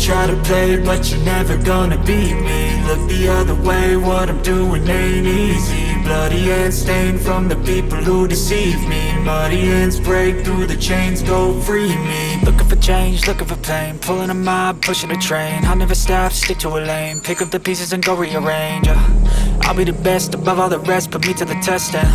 Try to play, but you're never gonna beat me. Look the other way, what I'm doing ain't easy. Bloody hands stained from the people who deceive me. Muddy hands break through the chains, go free me. Looking for change, looking for pain. Pulling a mob, pushing a train. I'll never stop, stick to a lane. Pick up the pieces and go rearrange. I'll be the best above all the rest, put me to the test and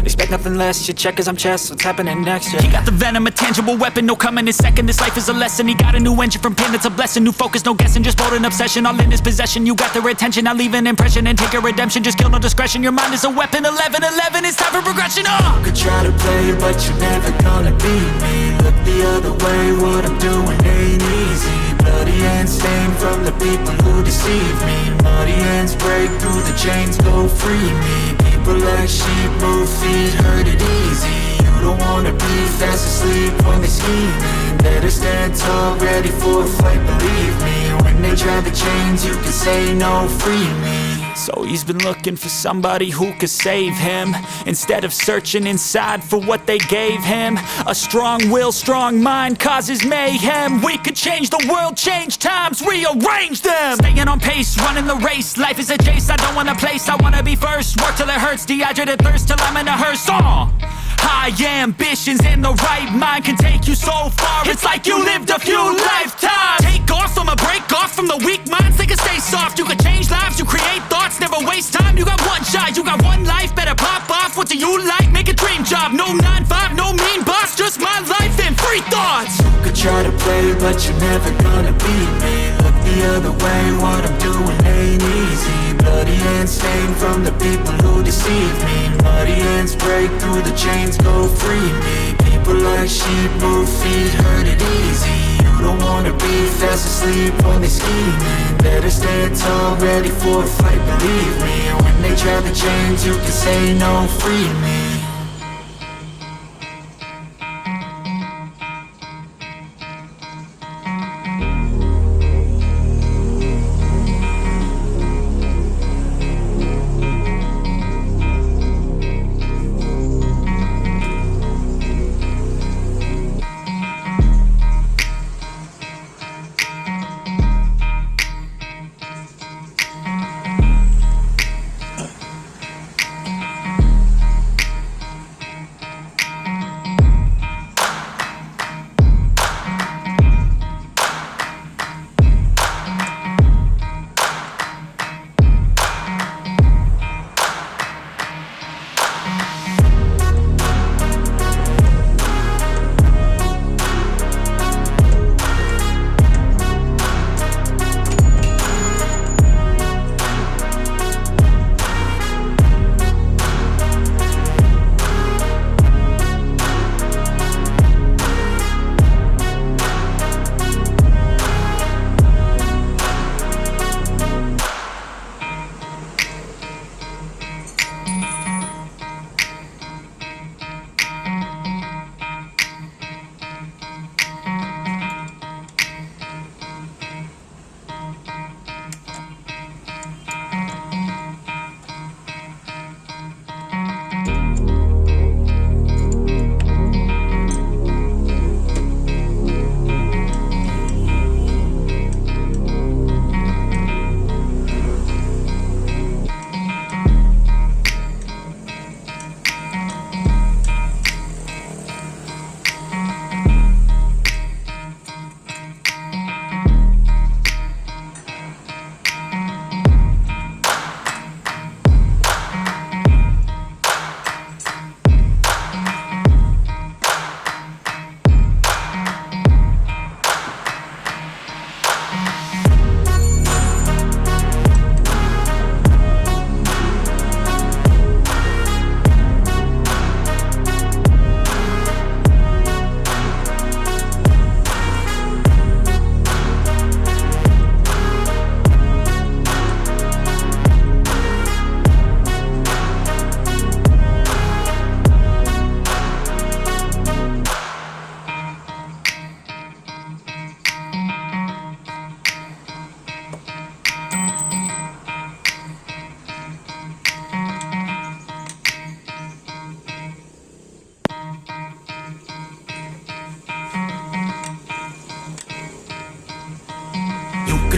expect nothing less, your check is I'm chess, what's happening next, yeah. He got the venom, a tangible weapon, no coming in second. This life is a lesson, he got a new engine from pain, it's a blessing. New focus, no guessing, just bold and obsession. All in his possession, you got their attention. I'll leave an impression and take a redemption. Just kill, no discretion, your mind is a weapon. 11-11, it's time for progression, You could try to play, but you're never gonna beat me. Look the other way, what I'm doing ain't easy. Bloody hands stained from the people who deceive me. Muddy hands break through the chains, go free me. People like sheep move feet, hurt it easy. You don't wanna be fast asleep when they're scheming. Better stand tall, ready for a fight, believe me. When they try the chains, you can say no, free me. So he's been looking for somebody who could save him, instead of searching inside for what they gave him. A strong will, strong mind causes mayhem. We could change the world, change times, rearrange them. Staying on pace, running the race. Life is a chase, I don't want a place, I wanna be first. Work till it hurts, dehydrated thirst till I'm in a hearse. High ambitions and the right mind can take you so far. It's like you lived a few lifetimes. Take off from a break off from the weak minds, they can stay soft. You can change lives, you create thoughts, never waste time. You got one shot, you got one life, better pop off. What do you like? Make a dream job. No 9-5, no mean boss, just my life and free thoughts. You could try to play, but you're never gonna beat me. Look the other way, what I'm doing ain't easy. Bloody hands stained from the people who deceive me. Muddy hands break through the chains, go free me. People like sheep move feet, hurt it easy. You don't wanna be fast asleep when they're scheming. Better stand tall, ready for a fight, believe me. And when they try to change, you can say no, free me.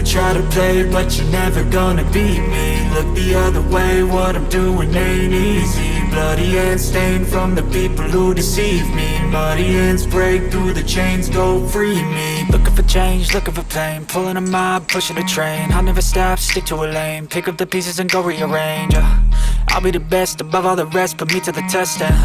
Try to play, but you're never gonna beat me. Look the other way, what I'm doing ain't easy. Bloody hands stained from the people who deceive me. Muddy hands break through the chains, go free me. Looking for change, looking for pain, pulling a mob, pushing a train. I'll never stop, stick to a lane, pick up the pieces and go rearrange. I'll be the best above all the rest, put me to the test and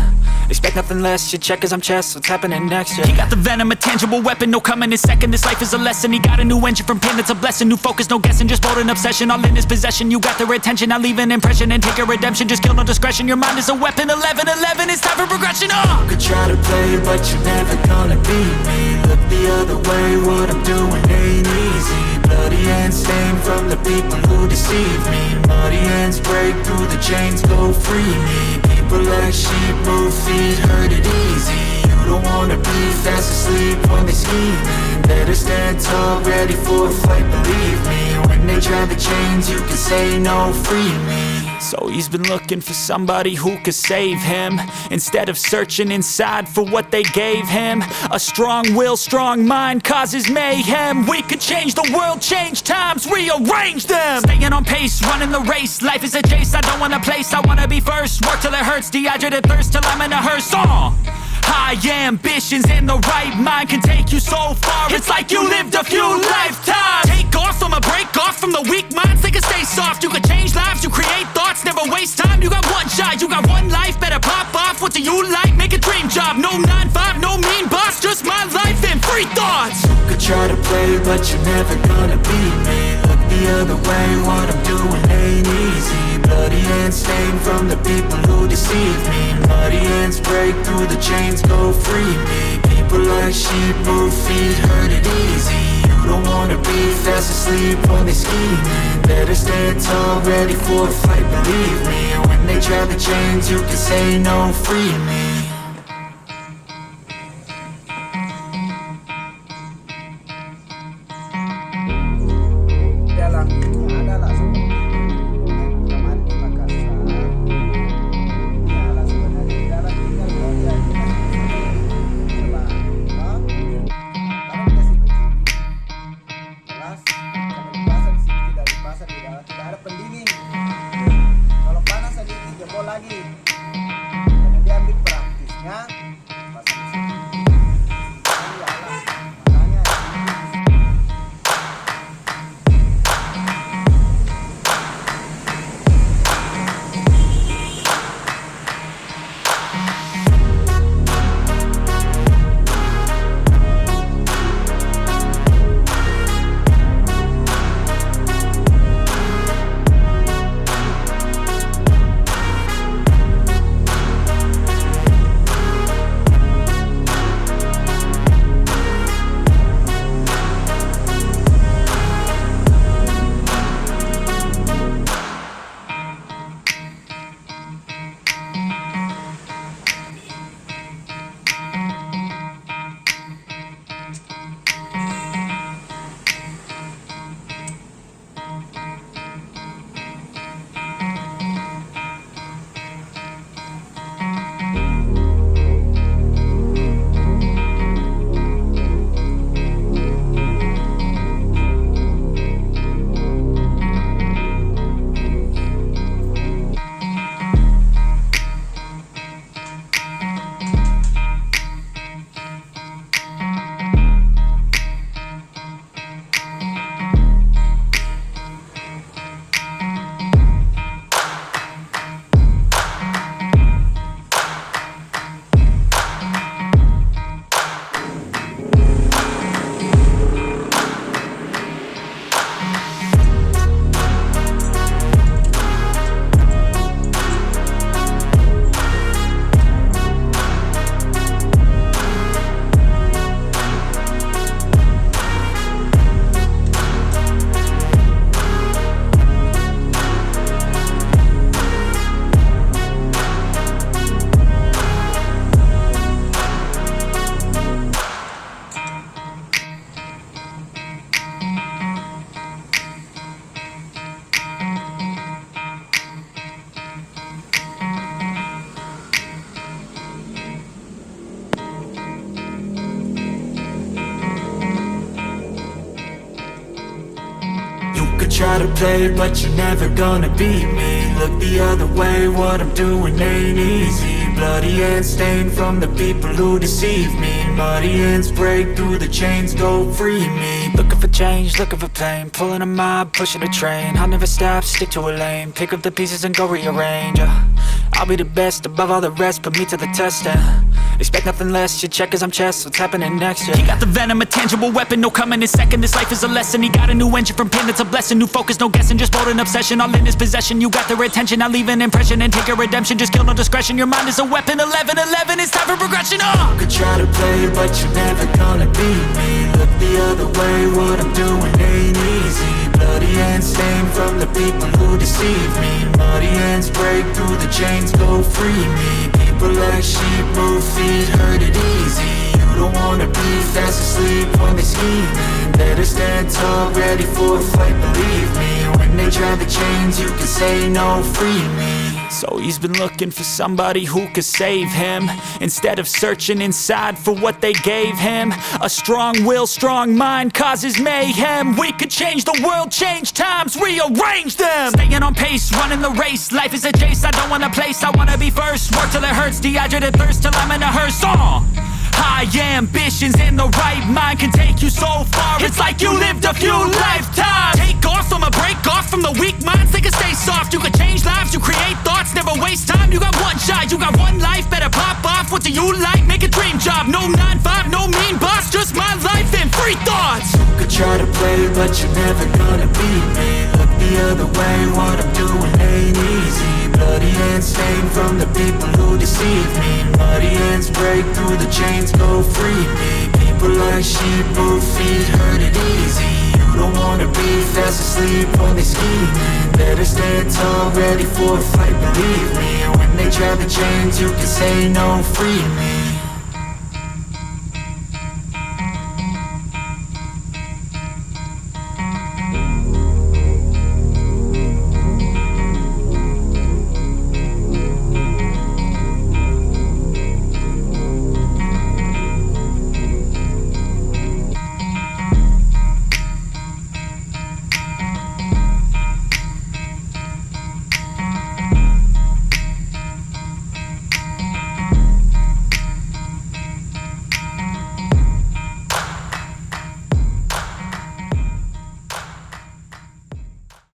expect nothing less, you check as I'm chess, what's happening next, yeah. He got the venom, a tangible weapon, no coming in second. This life is a lesson, he got a new engine from pain, that's a blessing. New focus, no guessing, just bold and obsession, all in his possession. You got their attention, I'll leave an impression and take a redemption. Just kill, no discretion, your mind is a weapon. 11-11, it's time for progression, You could try to play, but you're never gonna beat me. Look the other way, what I'm doing ain't easy. Bloody hands stained from the people who deceive me. Muddy hands break through the chains, go free me. People like sheep, move feet, hurt it easy. You don't wanna be fast asleep when they scheming. Better stand tall, ready for a fight, believe me. When they try to change, you can say no, free me. So he's been looking for somebody who could save him, instead of searching inside for what they gave him. A strong will, strong mind causes mayhem. We could change the world, change times, rearrange them. Staying on pace, running the race. Life is a chase, I don't want a place, I wanna be first. Work till it hurts, dehydrated thirst till I'm in a hearse. High ambitions and the right mind can take you so far. It's like you lived a few lifetimes. Take off from a break off from the weak minds, they can stay soft. You can change lives, you create thoughts, never waste time. You got one shot, you got one life, better pop off. What do you like? Make a dream job. No 9-5, no mean boss, just my life and free thoughts. You could try to play, but you're never gonna beat me. Look the other way, what I'm doing ain't easy. Bloody hands stained from the people who deceive me. Muddy hands break through the chains, go free me. People like sheep, move feet, hurt it easy. You don't wanna be fast asleep when they scheming. Better stand tall, ready for the fight, believe me. When they try to change, you can say no, free me. Dalam ini adalah seperti kemarin di Makassar. Ini adalah sebenarnya di dalam tinggal keluarga kita sebelah. Karena dikasih begini, jelas kalau dipasang sih tidak dipasang di dalam, tidak ada pendingin. Kalau panas sedikit jebol lagi. Karena dia ambil praktisnya pasang di sini. Iyalah, makanya try to play, but you're never gonna beat me. Look the other way, what I'm doing ain't easy. Bloody hands stained from the people who deceive me. Muddy hands break through the chains, go free me. Looking for change, looking for pain, pulling a mob, pushing a train. I'll never stop, stick to a lane, pick up the pieces and go rearrange. I'll be the best above all the rest, put me to the test and expect nothing less. You check as I'm chess, what's happening next? He got the venom, a tangible weapon, no coming in second. This life is a lesson. He got a new engine from pain, it's a blessing. New focus, no guessing, just bold and obsession. All in his possession, you got their attention. I'll leave an impression and take a redemption. Just kill no discretion, your mind is a weapon. 11-11, it's time for progression. You could try to play, but you're never gonna beat me. Look the other way, what I'm doing ain't easy. Bloody hands stained from the people who deceive me. Muddy hands break through the chains, go free me. People like sheep move feet, hurt it easy. You don't wanna be fast asleep when they're scheming. Better stand tall, ready for a fight, believe me. When they try to change, you can say no, free me. So he's been looking for somebody who could save him, instead of searching inside for what they gave him. A strong will, strong mind causes mayhem. We could change the world, change times, rearrange them. Staying on pace, running the race. Life is a chase, I don't want a place, I wanna be first. Work till it hurts, dehydrated thirst till I'm in a hearse. High ambitions and the right mind can take you so far. It's like you lived a few lifetimes. Take off from a break off from the weak minds. They can stay soft. You can change lives. You create thoughts. Never waste time. You got one shot. You got one life. Better pop off. What do you like? Make a dream job. No 9-5. No mean boss. Just my life and free thoughts. You could try to play, but you're never gonna beat me. Look the other way. What I'm doing ain't easy. Bloody hands stained from the people who deceive me. Muddy hands break through the chains, go free me. People like sheep move feet, hurt it easy. You don't want wanna be fast asleep when they scheming. Better stand tall, ready for a fight, believe me. When they try to change, you can say no, free me.